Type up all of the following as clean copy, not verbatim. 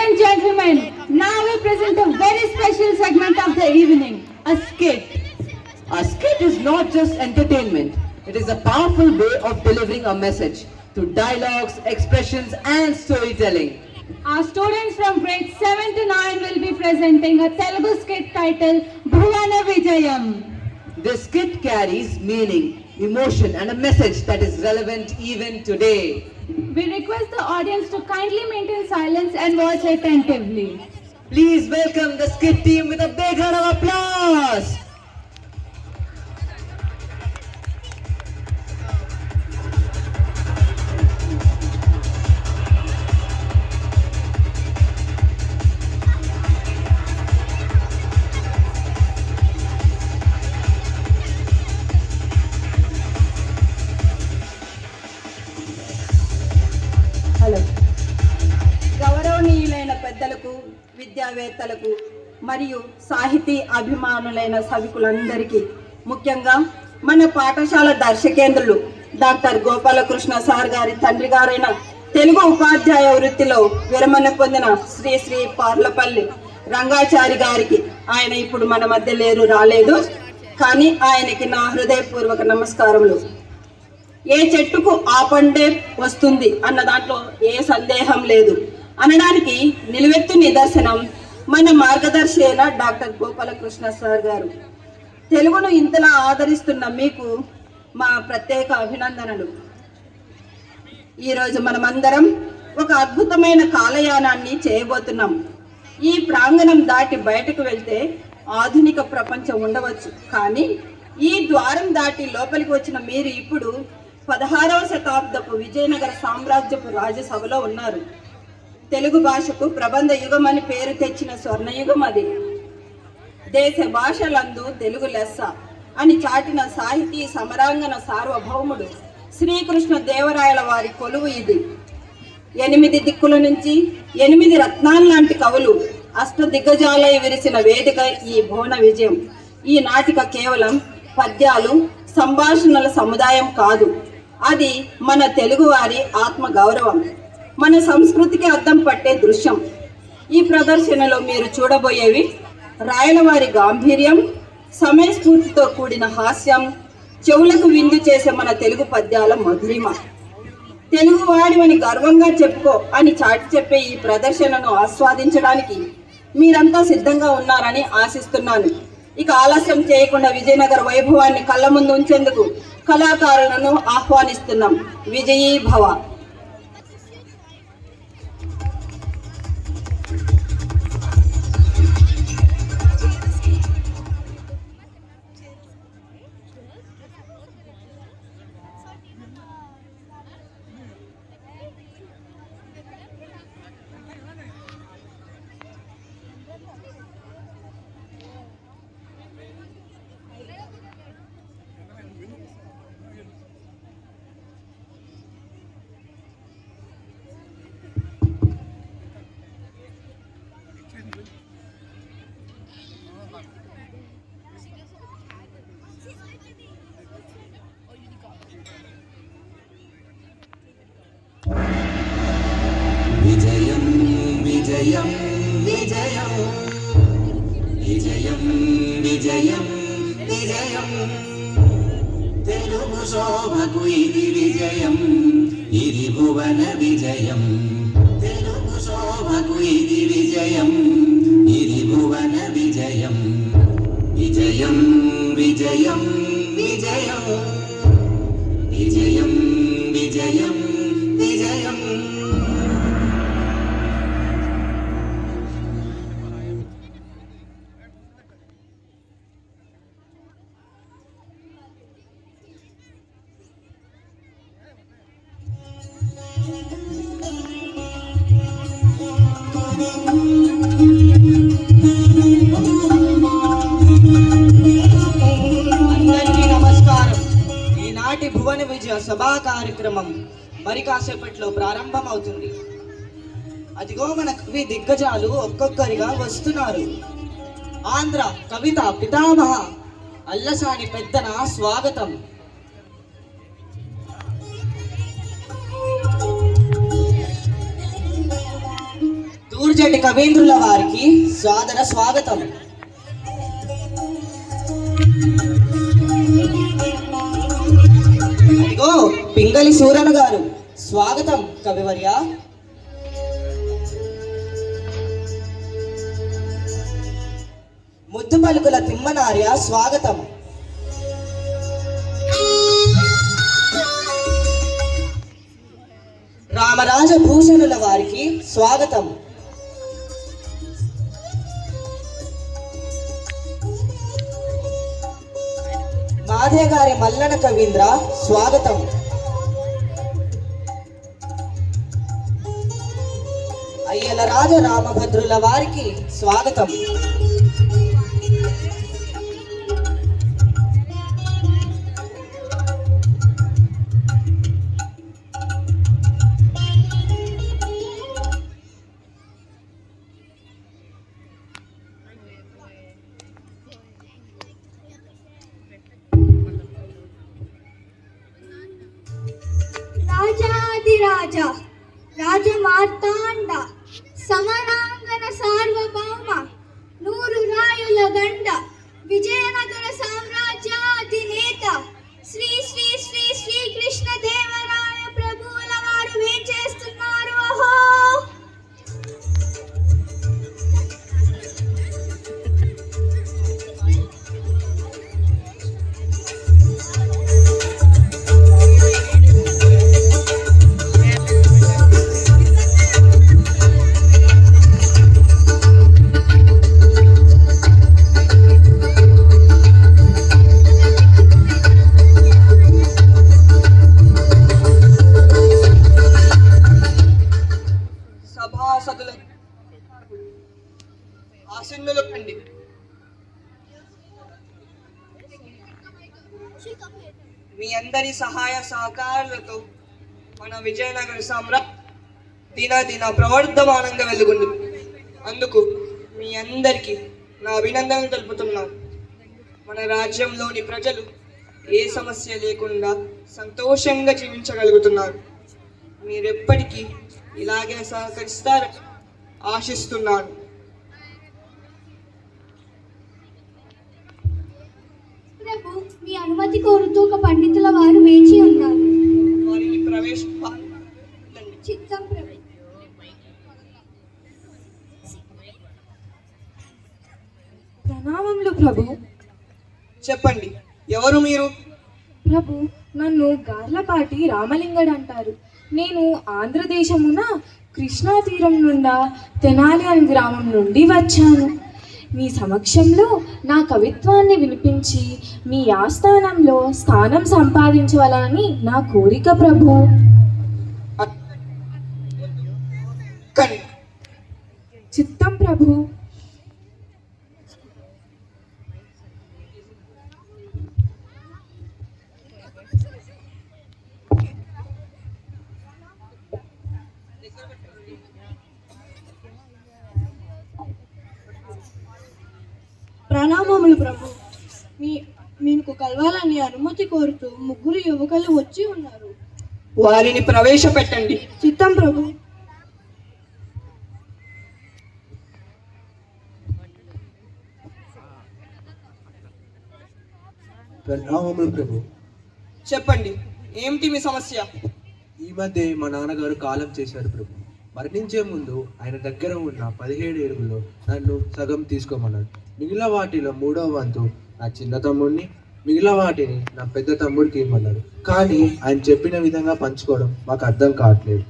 and gentlemen, now we present a very special segment of the evening, a skit. A skit is not just entertainment, it is a powerful way of delivering a message through dialogues, expressions, and storytelling. Our students from grades 7 to 9 will be presenting a Telugu skit titled Bhuvana Vijayam. This skit carries meaning, emotion, and a message that is relevant even today. We request the audience to kindly maintain silence and watch attentively. Please welcome the skit team with a big round of applause. Hello గౌరవనీయులైన పెద్దలకు విద్యావేత్తలకు మరియు సాహితీ అభిమానులైన సభికులందరికీ ముఖ్యంగా మన పాఠశాల దర్శకేంద్రులు doctor Gopalakrishna sir గారి తండ్రి గారైన తెలుగు ఉపాధ్యాయ వృత్తిలో విరమణ పొందిన శ్రీ పార్లపల్లి రంగాచారి గారికి, ఆయన ఇప్పుడు మన మధ్య రాలేదు కానీ ఆయనకి నా హృదయపూర్వక నమస్కారములు. ఏ చెట్టుకు ఆ పండే వస్తుంది అన్న దాంట్లో ఏ సందేహం లేదు అనడానికి నిలువెత్తు నిదర్శనం మన మార్గదర్శి అయిన డాక్టర్ గోపాలకృష్ణ సార్ గారు. తెలుగును ఇంతలా ఆదరిస్తున్న మీకు మా ప్రత్యేక అభినందనలు. ఈరోజు మనమందరం ఒక అద్భుతమైన కాలయానాన్ని చేయబోతున్నాం. ఈ ప్రాంగణం దాటి బయటకు వెళ్తే ఆధునిక ప్రపంచం ఉండవచ్చు, కానీ ఈ ద్వారం దాటి లోపలికి వచ్చిన మీరు ఇప్పుడు 16వ శతాబ్దపు విజయనగర సామ్రాజ్యపు రాజ్యసభలో ఉన్నారు. తెలుగు భాషకు ప్రబంధ యుగం అని పేరు తెచ్చిన స్వర్ణయుగం అది. దేశ భాషలందు తెలుగు లెస్స అని చాటిన సాహితీ సమరాంగన సార్వభౌముడు శ్రీకృష్ణ దేవరాయల వారి కొలువు ఇది. 8 దిక్కుల నుంచి 8 రత్నాల లాంటి కవులు అష్ట దిగ్గజాలై విరిసిన వేదిక ఈ భువన విజయం. ఈ నాటిక కేవలం పద్యాలు, సంభాషణల సముదాయం కాదు, అది మన తెలుగువారి ఆత్మ గౌరవం, మన సంస్కృతికి అద్దం పట్టే దృశ్యం. ఈ ప్రదర్శనలో మీరు చూడబోయేవి రాయలవారి గాంభీర్యం, సమయస్ఫూర్తితో కూడిన హాస్యం, చెవులకు విందు చేసే మన తెలుగు పద్యాల మధురిమ. తెలుగువాడివని గర్వంగా చెప్పుకో అని చాటి చెప్పే ఈ ప్రదర్శనను ఆస్వాదించడానికి మీరంతా సిద్ధంగా ఉన్నారని ఆశిస్తున్నాను. ఇక ఆలస్యం చేయకుండా విజయనగర వైభవాన్ని కళ్ళ ముందు ఉంచేందుకు కళాకారులను ఆహ్వానిస్తున్నాం. విజయీ భవ. విజయం విజయం విజయం విజయం విజయం విజయం తెలుగు శోభకు ఇది విజయం, ఇది భువన విజయం. తెలుగు శోభకు ఇది విజయం, ఇది భువన విజయం. విజయం విజయం విజయం విజయం విజయం విజయం. భువన విజయ సభా కార్యక్రమం మరి కాసేపట్లో ప్రారంభమవుతుంది. అదిగో మన కవి దిగ్గజాలు ఒక్కొక్కరిగా వస్తున్నారు. ఆంధ్ర కవిత పితామహ అల్లసాని పెద్దన స్వాగతం. దుర్జటి కవీంద్రుల వారికి సాదర స్వాగతం. అదిగో పింగళి సూరను గారు, స్వాగతం కవివర్య. ముద్దు పలుకుల తిమ్మనార్య, స్వాగతం. రామరాజ భూషణుల వారికి స్వాగతం. మాధే గారి మల్లన కవీంద్ర, స్వాగతం. అయ్యల రాజ రామభద్రుల వారికి స్వాగతం. రాజాదిరాజ రాజమార్తాండ సమరాంగన సార్వభౌమ నూరు రాయుల గండ విజయనగర సామ్రాజ్యాధినేత శ్రీ శ్రీ శ్రీ శ్రీ కృష్ణ దేవరాయ ప్రభువుల వారు వేంచేస్తున్నారు. అహో! సభాసదుల ఆసీనులు కండి. మీ అందరి సహాయ సహకారాలతో మన విజయనగర సామ్రాజ్యం దినదిన ప్రవర్ధమానంగా వెలుగుంది. అందుకు మీ అందరికీ నా అభినందనలు తెలుపుతున్నాను. మన రాజ్యంలోని ప్రజలు ఏ సమస్య లేకుండా సంతోషంగా జీవించగలుగుతున్నారు. మీరెప్పటికీ ఇలాగే సహకరిస్తారని ఆశిస్తున్నాను. ప్రభు, మీ అనుమతి కోరుతూ ఒక పండితుల వారు వేచి ఉన్నారు. వారిని ప్రవేశ చిత్తం ప్రభు. ప్రణామములు ప్రభు. చెప్పండి, ఎవరు మీరు? ప్రభు, నన్ను గార్లపాటి రామలింగడు అంటారు. నేను ఆంధ్రదేశమున కృష్ణా తీరం నుండా తెనాలి అనే గ్రామం నుండి వచ్చాను. మీ సమక్షంలో నా కవిత్వాన్ని వినిపించి మీ ఆస్థానంలో స్థానం సంపాదించవాలని నా కోరిక ప్రభు. చిత్తం ప్రభు. ప్రణామములు ప్రభు. మీకు కలవాలని అనుమతి కోరుతూ ముగ్గురు యువకులు వచ్చి ఉన్నారు. వారిని ప్రవేశపెట్టండి. చిత్తం ప్రభు. ప్రణామములు ప్రభు. చెప్పండి, ఏమిటి మీ సమస్య? ఈ మధ్య మా నాన్నగారు కాలం చేశారు ప్రభు. మరణించే ముందు ఆయన దగ్గర ఉన్న 17 ఏడుగులో నన్ను సగం తీసుకోమన్నాడు. మిగిలిన వాటిలో 3వ వంతు నా చిన్న తమ్ముడిని, మిగిలిన వాటిని నా పెద్ద తమ్ముడికి ఇవ్వమన్నాడు. కానీ ఆయన చెప్పిన విధంగా పంచుకోవడం మాకు అర్థం కావట్లేదు.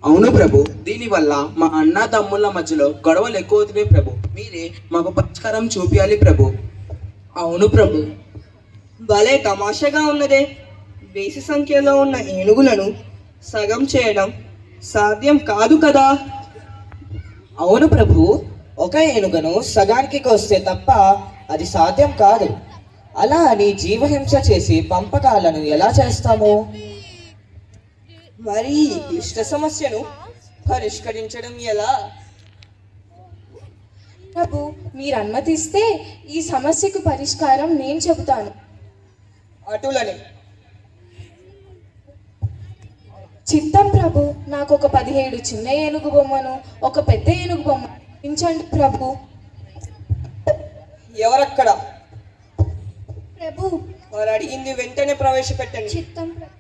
అవును ప్రభు, దీనివల్ల మా అన్న తమ్ముళ్ళ మధ్యలో గొడవలు ఎక్కువ అవుతున్నాయి ప్రభు. మీరే మాకు పరిష్కారం చూపించాలి ప్రభు. అవును ప్రభు, భలే తమాషగా ఉన్నదే. బేసి సంఖ్యలో ఉన్న ఏనుగులను సగం చేయడం సాధ్యం కాదు కదా. అవును ప్రభు, ఒక ఏనుగను సగానికి కోస్తే తప్ప అది సాధ్యం కాదు. అలా అని జీవహింస చేసి పంపకాలను ఎలా చేస్తాము? మరి ఈ క్లిష్ట సమస్యను పరిష్కరించడం ఎలా? ప్రభు, మీరు అనుమతిస్తే ఈ సమస్యకు పరిష్కారం నేను చెబుతాను. అటులని చిత్తం ప్రభు, నాకు నాకు ఒక 17 చిన్న ఏనుగు బొమ్మను, ఒక పెద్ద ఏనుగు బొమ్మ ఇచ్చించండి ప్రభు. ఎవరక్కడ? ప్రభు. వారు అడిగింది వెంటనే ప్రవేశపెట్టండి. చిత్తం ప్రభు.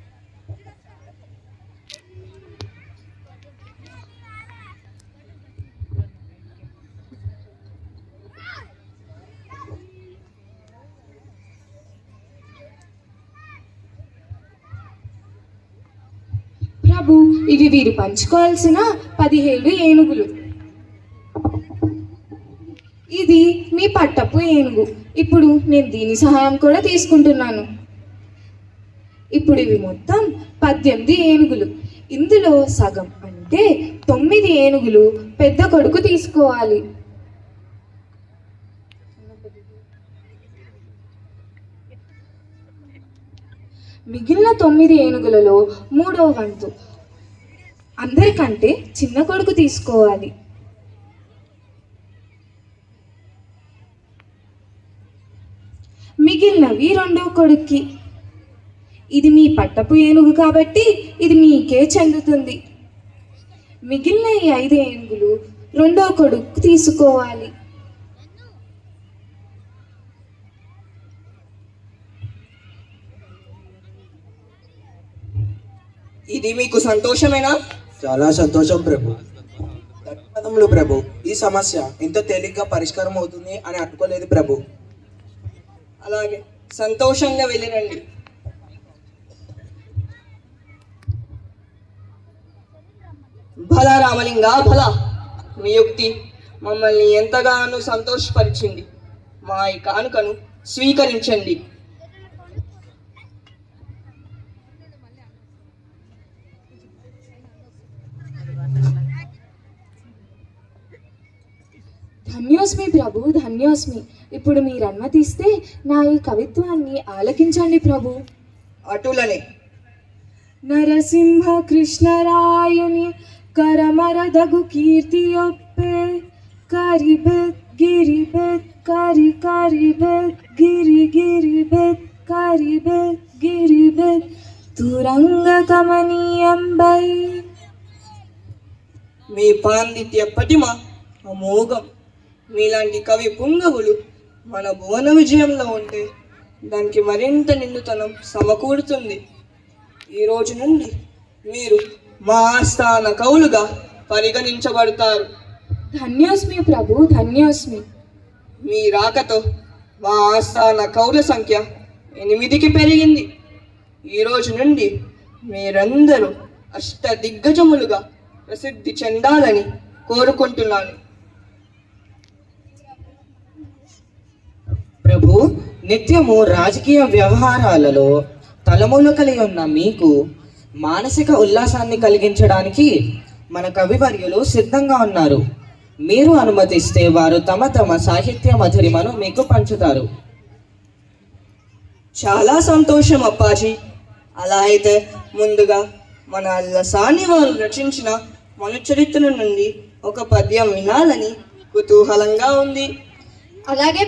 ప్రభు, ఇవి వీరు పంచుకోవాల్సిన 17 ఏనుగులు. ఇది మీ పట్టపు ఏనుగు. ఇప్పుడు నేను దీని సహాయం కూడా తీసుకుంటున్నాను. ఇప్పుడు ఇవి మొత్తం 18 ఏనుగులు. ఇందులో సగం అంటే 9 ఏనుగులు పెద్ద కొడుకు తీసుకోవాలి. మిగిలిన 9 ఏనుగులలో 3వ వంతు అందరికంటే చిన్న కొడుకు తీసుకోవాలి. మిగిలినవి 2వ కొడుక్కి. ఇది మీ పట్టపు ఏనుగు కాబట్టి ఇది మీకే చెందుతుంది. మిగిలిన ఈ 5 ఏనుగులు 2వ కొడుకు తీసుకోవాలి. ఇది మీకు సంతోషమేనా? చాలా సంతోషం ప్రభు. ధన్యవాదములు ప్రభు. ఈ సమస్య ఇంత తేలిగ్గా పరిష్కారం అవుతుంది అని అనుకోలేదు ప్రభు. అలాగే సంతోషంగా వెళ్ళిరండి. భలా రామలింగ భలా, మీ యుక్తి మమ్మల్ని ఎంతగానో సంతోషపరిచింది. మా ఈ కానుకను స్వీకరించండి. ధన్యోస్మి ప్రభు, ధన్యోస్మి. ఇప్పుడు మీరు అనుమతిస్తే నా ఈ కవిత్వాన్ని ఆలకించండి ప్రభు. అటులనే. నరసింహ కృష్ణరాయుని కరమరదగు కీర్తి ఒప్పే, కరిబెత్ గిరిబెత్ కరి కరిబెత్ గిరి గిరిబెత్ కరిబెత్ గిరిబెత్ తురంగ కమనీయంబై. మీ పాండిత్య పటిమ అమోఘం. మీలాంటి కవి పుంగవులు మన భువన విజయంలో ఉంటే దానికి మరింత నిండుతనం సమకూరుతుంది. ఈ రోజు నుండి మీరు మా ఆస్థాన కవులుగా పరిగణించబడతారు. ధన్యోస్మి ప్రభు, ధన్యోస్మి. మీ రాకతో మా ఆస్థాన కవుల సంఖ్య 8కి పెరిగింది. ఈ రోజు నుండి మీరందరూ అష్ట దిగ్గజములుగా ప్రసిద్ధి చెందాలని కోరుకుంటున్నాను. ప్రభు, నిత్యము రాజకీయ వ్యవహారాలలో తలమునకలి ఉన్న మీకు మానసిక ఉల్లాసాన్ని కలిగించడానికి మన కవివర్యులు సిద్ధంగా ఉన్నారు. మీరు అనుమతిస్తే వారు తమ తమ సాహిత్య మధురిమను మీకు పంచుతారు. చాలా సంతోషం అప్పాజీ. అలా అయితే ముందుగా మన లసాని వారు రచించిన మన చరిత్ర నుండి ఒక పద్యం వినాలని కుతూహలంగా ఉంది. అలాగే.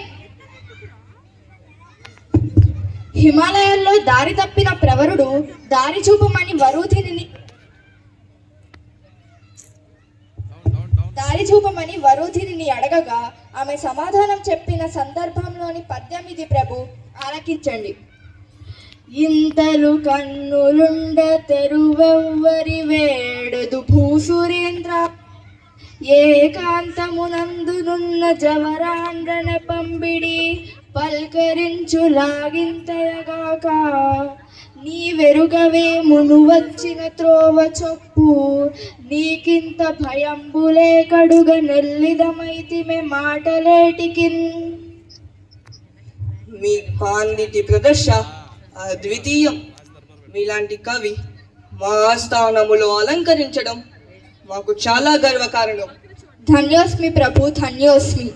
హిమాలయాల్లో దారి తప్పిన ప్రవరుడు దారి చూపమని వరుధిని అడగగా ఆమె సమాధానం చెప్పిన సందర్భంలోని పద్యం ఇది ప్రభు, ఆలకించండి. ఇంతలు కన్నులుండ తెరువెవ్వరి వేడదు భూసురేంద్ర, ఏకాంతమునందునున్న జవరాండ్రన పంబిడి పల్కరించులాగింతయగాక. నీ వెరుగవే మును వచ్చిన త్రోవ చొప్పు, నీకింత భయంబులే కడుగ నెల్లిదమైతిమె మాటలేటికిన్. మీ పాండితి ప్రదర్శ అద్వితీయం. మీలాంటి కవి మా ఆస్థానములో అలంకరించడం మాకు చాలా గర్వకారణం. ధన్యోస్మి ప్రభు, ధన్యోస్మి.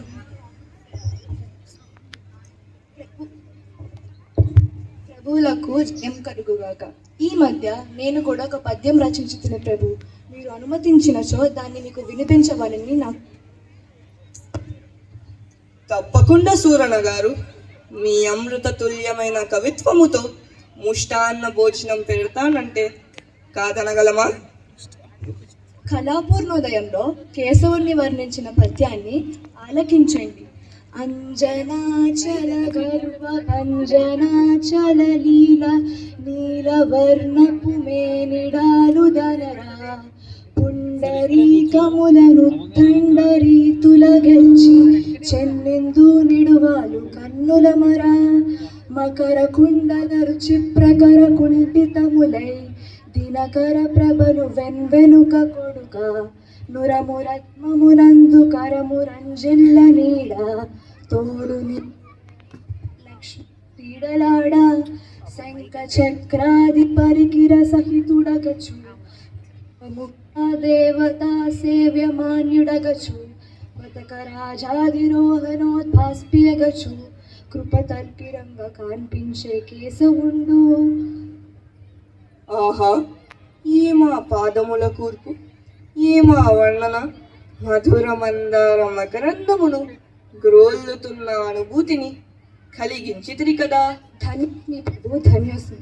ప్రభువులకు జయం కలుగుగాక. ఈ మధ్య నేను కూడా ఒక పద్యం రచించుతున్న ప్రభు, మీరు అనుమతించినచో దాన్ని మీకు వినిపించవాలని నాకు. తప్పకుండా సూరణ గారు, మీ అమృత తుల్యమైన కవిత్వముతో ముష్టాన్న భోజనం పెడతానంటే కాదనగలమా? కళాపూర్ణోదయంలో కేశవుణ్ణి వర్ణించిన పద్యాన్ని ఆలకించండి. అంజనాచల గర్వ అంజనాచల లీల నీలవర్ణపు మేనిడాలు ధనరా పుండరీకములను తండరీతుల గెలిచి చెన్నెందు నిడువాలు కన్నుల మరా మకర కుండలరు చిప్రకర కుంఠితములై దినకర ప్రభను వెన్వెనుక కొడుక నురమురత్మమునందు కరమురంజిల్ల నీడ తోడుని లక్ష్మి పీడలాడ శంఖ చక్రాది పరికిర సహితుడగచు ముక్తా దేవతా సేవ్యమాన్యుడగచు బతక రాజాదిరోహణోద్భాస్పియగచు కృప తర్పిరంగ కాన్పించే కేశవుండు. ఆహా, ఈ మా పాదముల కూర్పు, ఈ మా వర్ణన మధుర మందార మకరందమును గ్రోల్లుతున్న అనుభూతిని కలిగించితిరి కదా. ధన్యస్మి ప్రభు, ధన్యస్మి.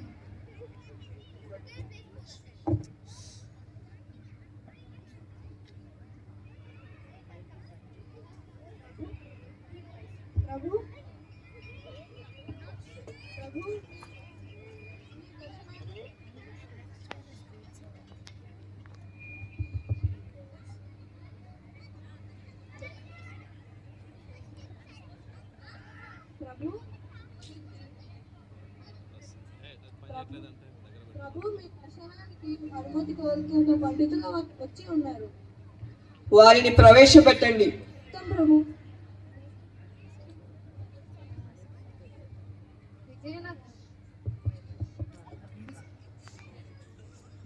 ప్రభు ప్రభు మీ దర్శనానికి అనుమతి కోరుతూ ఒక పండితులు వచ్చి ఉన్నారు. వారిని ప్రవేశపెట్టండి. ప్రభు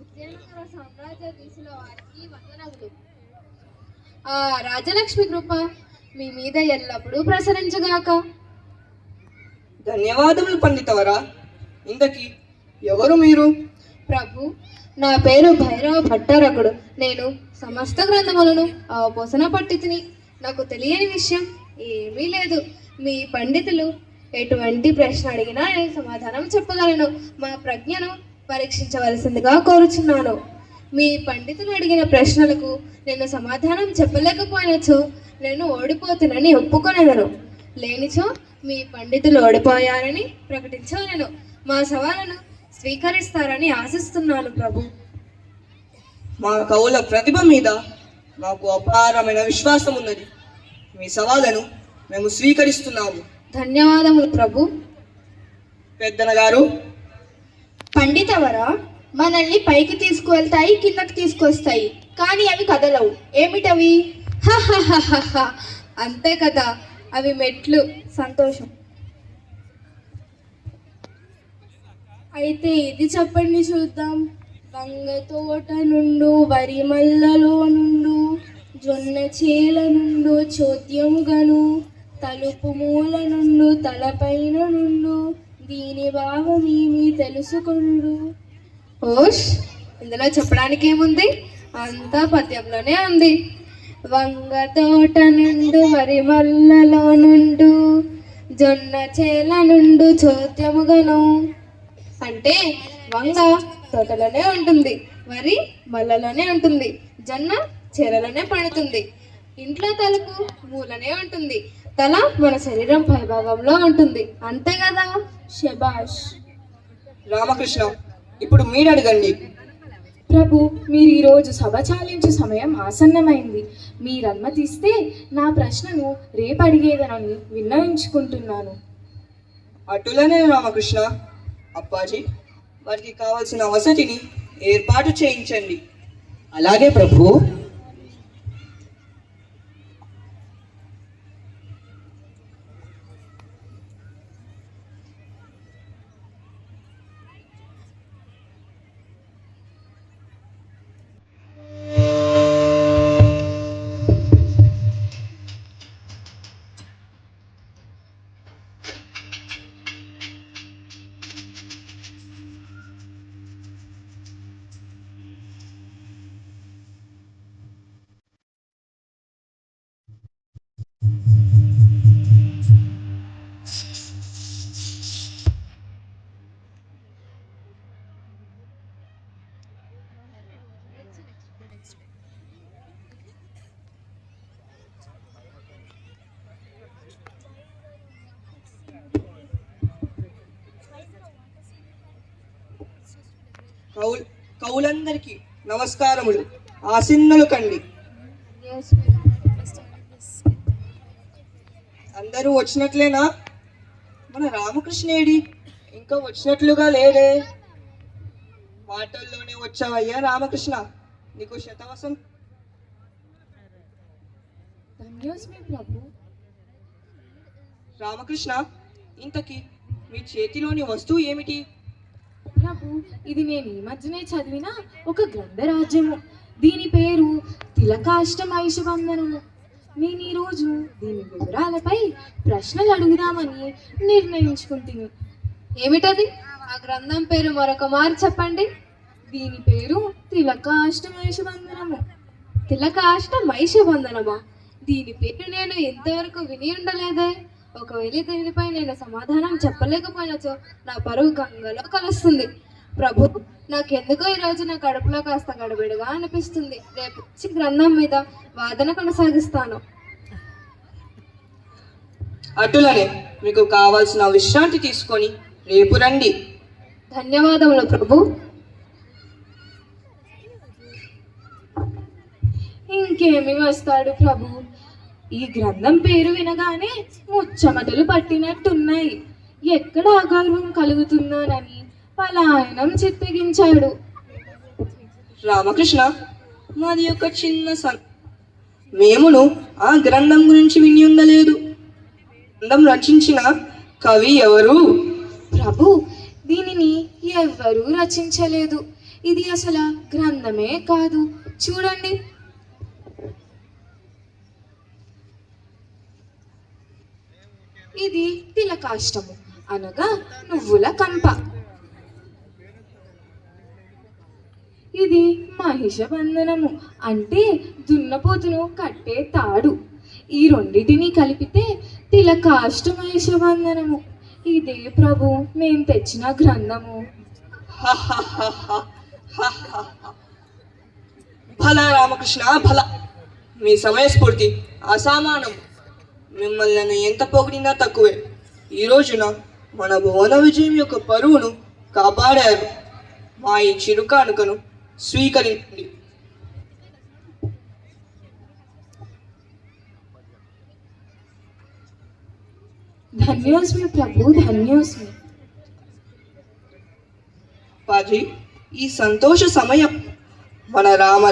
విజయనగర సామ్రాజ్యాధీశుల వారికి వందనములు. ఆ రాజలక్ష్మి కృప మీ మీద ఎల్లప్పుడూ ప్రసరించుగాక. ధన్యవాదములు పండితవరా. ఇంతకీ ఎవరు మీరు? ప్రభు, నా పేరు భైరవ భట్టారకుడు. నేను సమస్త గ్రంథములను అవపోసన పట్టితిని. నాకు తెలియని విషయం ఏమీ లేదు. మీ పండితులు ఎటువంటి ప్రశ్న అడిగినా నేను సమాధానం చెప్పగలను. మా ప్రజ్ఞను పరీక్షించవలసిందిగా కోరుచున్నాను. మీ పండితులు అడిగిన ప్రశ్నలకు నేను సమాధానం చెప్పలేకపోయినచో నేను ఓడిపోతునని ఒప్పుకొనెదను. లేనిచో మీ పండితులు ఓడిపోయారని ప్రకటించవలను. మా సవాలను స్వీకరిస్తారని ఆశిస్తున్నాను ప్రభు. మా కవుల ప్రతిభ మీద మాకు అపారమైన విశ్వాసం ఉన్నది. మీ సవాలను మేము స్వీకరిస్తున్నాము. ధన్యవాదములు ప్రభు. పెద్దన గారు, పండితవరా, మనల్ని పైకి తీసుకువెళ్తాయి, కిందకి తీసుకొస్తాయి, కానీ అవి కదలవు. ఏమిటవి? హహహహహ. అంతే కదా, అవి మెట్లు. సంతోషం. అయితే ఇది చెప్పండి చూద్దాం. వంగ తోట నుండు, వరి మల్లలో నుండు, జొన్న చేల నుండు చోద్యముగను, తలుపు మూల నుండు తలపైన నుండు, దీని భావమేమి తెలుసుకొండు. ఓష్, ఇందులో చెప్పడానికి ఏముంది? అంతా పద్యంలోనే ఉంది. వంగ తోట నుండు, వరి మల్లలో నుండు, జొన్న చేల నుండు చోద్యముగను. అంటే వంగ తోటలోనే ఉంటుంది, వరి మల్లలోనే ఉంటుంది, జొన్న చేరలోనే పండుతుంది, ఇంట్లో తలకు మూలనే ఉంటుంది, తల మన శరీరం పైభాగంలో ఉంటుంది. అంతే కదా? శబాష్. రామకృష్ణ, ఇప్పుడు మీరు అడగండి. ప్రభు, మీరు ఈరోజు సభ చాలించే సమయం ఆసన్నమైంది. మీరు అనుమతిస్తే నా ప్రశ్నను రేపు అడిగేదనని విన్నవించుకుంటున్నాను. అటులనే రామకృష్ణ. అప్పాజీ, వారికి కావలసిన వసతిని ఏర్పాటు చేయించండి. అలాగే ప్రభు. కవులందరికీ నమస్కారములు. ఆసీనులు కండి. అందరూ వచ్చినట్లేనా? మన రామకృష్ణేడి ఇంకా వచ్చినట్లుగా లేడే. మాటల్లోనే వచ్చావయ్యా రామకృష్ణ, నీకు శతవసం. ధన్యోస్మి ప్రభు. రామకృష్ణ, ఇంతకీ మీ చేతిలోని వస్తువు ఏమిటి? ప్రభు, ఇది నేను ఈ మధ్యనే చదివిన ఒక గ్రంథరాజ్యము. దీని పేరు తిలకాష్టమైషబంధనము. నేను ఈరోజు దీని వివరాలపై ప్రశ్నలు అడుగుదామని నిర్ణయించుకుంటుంది. ఏమిటది? ఆ గ్రంథం పేరు మరొక మారు చెప్పండి. దీని పేరు తిలకాష్టమైషబంధనము. తిలకాష్టమైషబంధనమా? దీని పేరు నేను ఇంతవరకు విని ఉండలేదే. ఒకవేళ దీనిపై నేను సమాధానం చెప్పలేకపోయినచో నా పరువు గంగలో కలుస్తుంది. ప్రభు, నాకెందుకో ఈరోజు నా కడుపులో కాస్త గడబిడగా అనిపిస్తుంది. రేపు గ్రంథం మీద వాదన కొనసాగిస్తాను. అటులనే మీకు కావాల్సిన విశ్రాంతి తీసుకొని రేపు రండి. ధన్యవాదములు ప్రభు. ఇంకేమి వస్తాడు ప్రభు? ఈ గ్రంథం పేరు వినగానే ముచ్చమటలు పట్టినట్టున్నాయి. ఎక్కడ అగౌరవం కలుగుతుందోనని పలాయనం చిత్తగించాడు. రామకృష్ణ, మాది ఒక చిన్న మేమును ఆ గ్రంథం గురించి విని ఉండలేదు. గ్రంథం రచించిన కవి ఎవరు? ప్రభు, దీనిని ఎవ్వరూ రచించలేదు. ఇది అసలు గ్రంథమే కాదు. చూడండి. ఇది తిలకాష్టము, అనగా నువ్వుల కంప. ఇది మహిషబంధనము, అంటే దున్నపోతును కట్టే తాడు. ఈ రెండిటిని కలిపితే తిలకాష్టమహిషబంధనము. ఇదే ప్రభు నేను తెచ్చిన గ్రంథము. భల రామకృష్ణ, భల. మీ సమయస్ఫూర్తి అసామానం. మిమ్మల్ని ఎంత పొగిడినా తక్కువే. ఈ రోజున మన భువన విజయం యొక్క పరువును కాపాడారు. మా ఈ చిరుకానుకను స్వీకరించండి. ధన్యోస్మి ప్రభు, ధన్యోస్మి. పాజీ, ఈ సంతోష సమయం మన రామ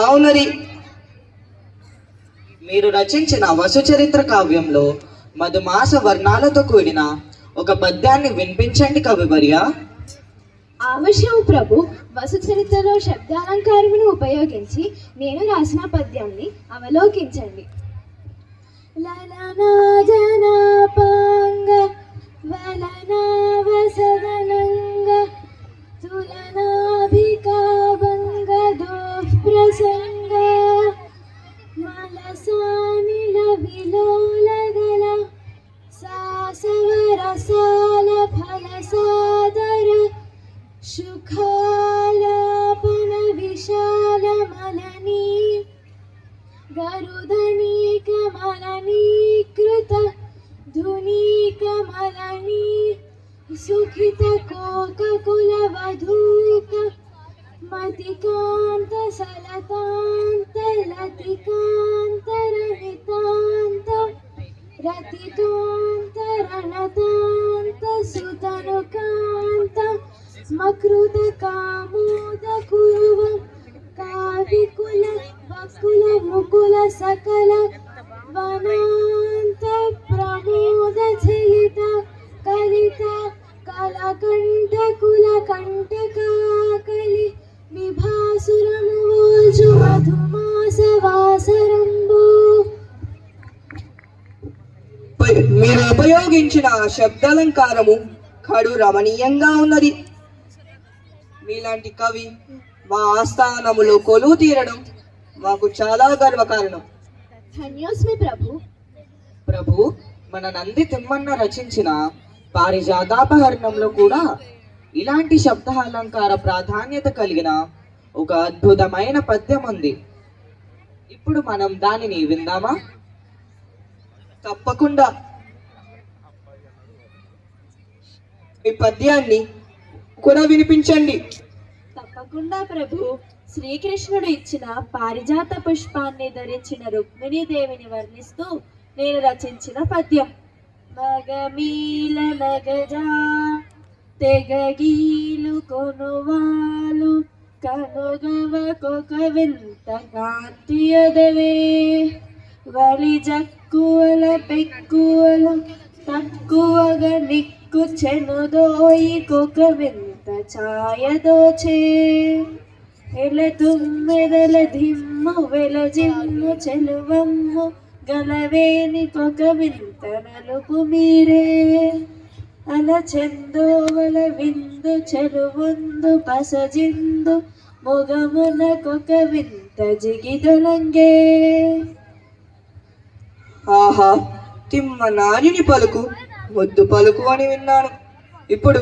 అవునది. మీరు రచించిన వసుచరిత్ర కావ్యంలో మధుమాస వర్ణాలతో కూడిన ఒక పద్యాన్ని వినిపించండి కవివర్య. ఆవశ్యము ప్రభు. వసు చరిత్రలో శబ్దాలంకారమును ఉపయోగించి నేను రాసిన పద్యాన్ని అవలోకించండి. లలనా జనాపాంగ వలనా వసదనంగ తులనాభికాభంగ దోఃప్రసంగ మలసానిల విలోలదల సాసవరసాల ఫలసాదర సుఖాలాపన విశాలమలని గరుదనీకమలనీకృత ధునీకమలని సుఖిత కోకకులవధూక మతికాంత సలతాంత లతికాంత రహితాంత రతికాంత రణతాంత సుతనుకాంత మకృత కామోద కురువం కావికుల వకుల ముకుల సకల వనాంత ప్రమోద చలిత కలిత కలకంఠ కుల కంటకాకలి విభాసురము వోజు మధుమాస వాసరంబు. మీరు ఉపయోగించిన శబ్దాలంకారము కడు రమణీయంగా ఉన్నది. మీలాంటి కవి మా ఆస్థానములో కొలువు తీరడం మాకు చాలా గర్వకారణం. ధన్యోస్మి ప్రభు. ప్రభు, మన నంది తిమ్మన్న రచించిన పారిజాతాపహరణంలో కూడా ఇలాంటి శబ్దాలంకార ప్రాధాన్యత కలిగిన ఒక అద్భుతమైన పద్యం ఉంది. ఇప్పుడు మనం దానిని విందామా? తప్పకుండా. ఈ పద్యాన్ని కూడా వినిపించండి. తప్పకుండా ప్రభు. శ్రీకృష్ణుడు ఇచ్చిన పారిజాత పుష్పాన్ని ధరించిన రుక్మిణీ దేవిని వర్ణిస్తూ నేను రచించిన పద్యం. మగమీల నగజా తెగగీలు కొనువాలు కనుగవ కొక వింత కాంతియదవే వలి జక్కువల పెక్కువల తక్కువగా నిక్కు చెనుదోయి కొక వింత ఛాయదోచే ఎల తుమ్మెదల ధిమ్ము వెల జిమ్ము చెలువమ్ము గలవేని కొక వింత నలుపు మీరే అల చందోవల విందు చెలువుందు పసజిందు మొగమున కొక వింత జిగిదొలంగే. ఆహా, తిమ్మ నాయుని పలుకు ముద్దు పలుకు అని విన్నాను. ఇప్పుడు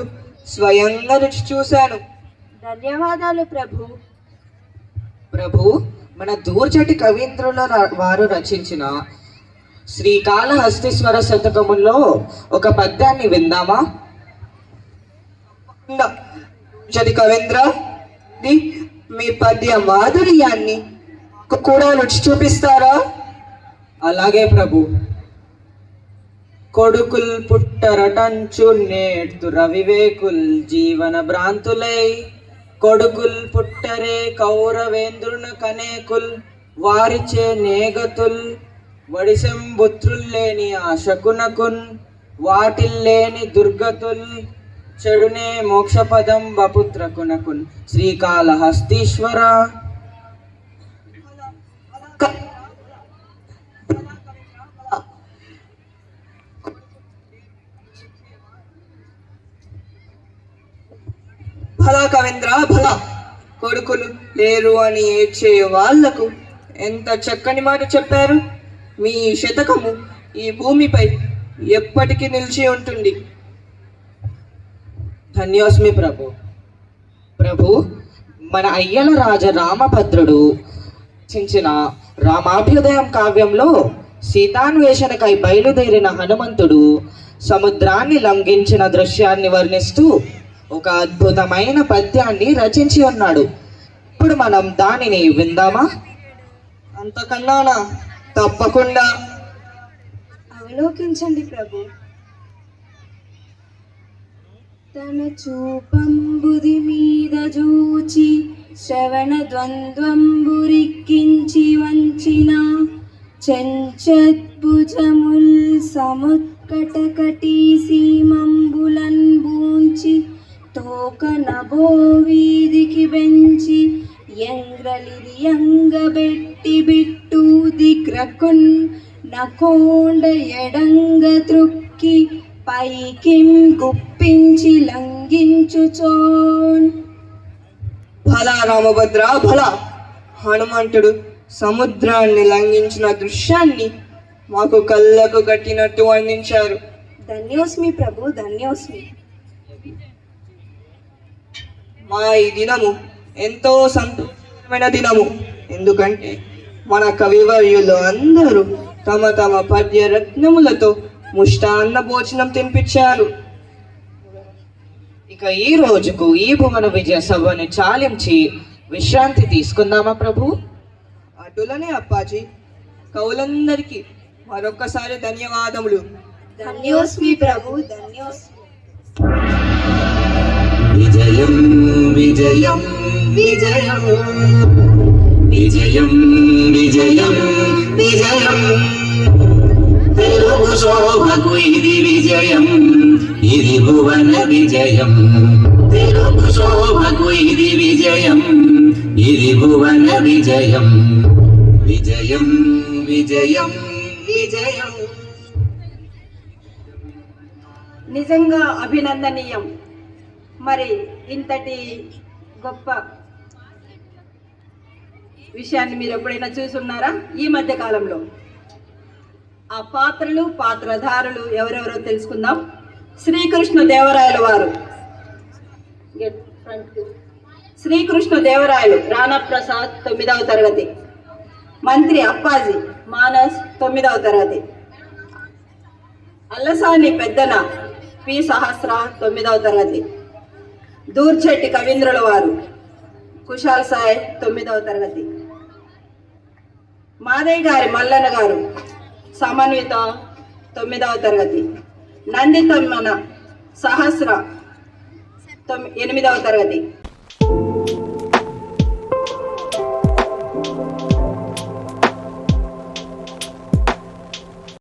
స్వయంగా రుచి చూశాను. ధన్యవాదాలు ప్రభు. ప్రభు, మన దూర్జటి కవీంద్రుల వారు రచించిన శ్రీకాళహస్తీశ్వర శతకములో ఒక పద్యాన్ని విందామా? జటి కవీంద్ర, మీ పద్య మాధుర్యాన్ని కూడా రుచి చూపిస్తారా? అలాగే ప్రభు. కొడుకుల్ పుట్టరటంచు నేర్తు రవివేకుల్ జీవన భ్రాంతులై కొడుకుల్ పుట్టరే కౌరవేంద్రున కనేకుల్ వారిచే నేగతుల్ వడిసెంబుత్రుల్లేని ఆశకునకున్ వాటిల్లేని దుర్గతుల్ చెడునే మోక్షపదం బపుత్రకునకున్. శ్రీకాళహస్తీశ్వర. భలా కవీంద్ర భలా. కొడుకులు లేరు అని ఏడ్చే వాళ్లకు ఎంత చక్కని మాట చెప్పారు. మీ శతకము ఈ భూమిపై ఎప్పటికీ నిలిచి ఉంటుంది. ధన్యోస్మి ప్రభు. ప్రభు, మన అయ్యల రాజ రామభద్రుడు రచించిన రామాభ్యుదయం కావ్యంలో సీతాన్వేషణకై బయలుదేరిన హనుమంతుడు సముద్రాన్ని లంఘించిన దృశ్యాన్ని వర్ణిస్తూ ఒక అద్భుతమైన పద్యాన్ని రచించి ఉన్నాడు. ఇప్పుడు మనం దానిని విందామా? అంతకన్నానా? తప్పకుండా. అవలోకించండి ప్రభు. తన చూపంబుది మీద జూచి శ్రవణ ద్వంద్వంబురిక్కించి వంచిన చెంచద్భుజముల్ సముత్కటకటి సీమంబులన్ బూంచి తోక నభో వీధికి బెంచి ఎంగ్రలిది ఎంగబెట్టి బిట్టు దిగ్రకున్ నకోండ ఎడంగ త్రుక్కి పైకిం గుప్పించి లంఘించుచోన్. భలా రామభద్ర భలా. హనుమంతుడు సముద్రాన్ని లంఘించిన దృశ్యాన్ని మాకు కళ్ళకు కట్టినట్టు వర్ణించారు. ధన్యోస్మి ప్రభు, ధన్యోస్మి. మా ఈ దినము ఎంతో సంతోషమైన దినము. ఎందుకంటే మన కవివర్యులు అందరూ తమ తమ పద్య రత్నములతో ముష్టాన్న భోజనం తినిపించారు. ఇక ఈ రోజుకు ఈ భువన విజయ సభని చాలించి విశ్రాంతి తీసుకుందామా ప్రభు? అటులనే అప్పాజీ. కవులందరికీ మరొక్కసారి ధన్యవాదములు. ధన్యోస్మి ప్రభు, ధన్యోస్మి. విజయం విజయం విజయం విజయం విజయం విజయం తెలుగు శోభకు ఇది విజయం, ఇది భువన విజయం. తెలుగు శోభకు ఇది విజయం, ఇది భువన విజయం. విజయం విజయం విజయం. నిజంగా అభినందనీయం. మరి ఇంతటి గొప్ప విషయాన్ని మీరు ఎప్పుడైనా చూసున్నారా? ఈ మధ్య కాలంలో ఆ పాత్రలు పాత్రధారులు ఎవరెవరో తెలుసుకుందాం. శ్రీకృష్ణ దేవరాయల వారు, శ్రీకృష్ణ దేవరాయలు రాణా ప్రసాద్ 9వ తరగతి, మంత్రి అప్పాజీ మానస్ 9వ తరగతి, అల్లసాని పెద్దన పి సహస్ర 9వ తరగతి, దూర్చెట్టి కవీంద్రుల వారు కుశాల్ సాయ్ 9వ తరగతి, మాదయ్య గారి మల్లన్న గారు సమన్విత 9వ తరగతి, నందితమ్మన సహస్ర 8వ తరగతి.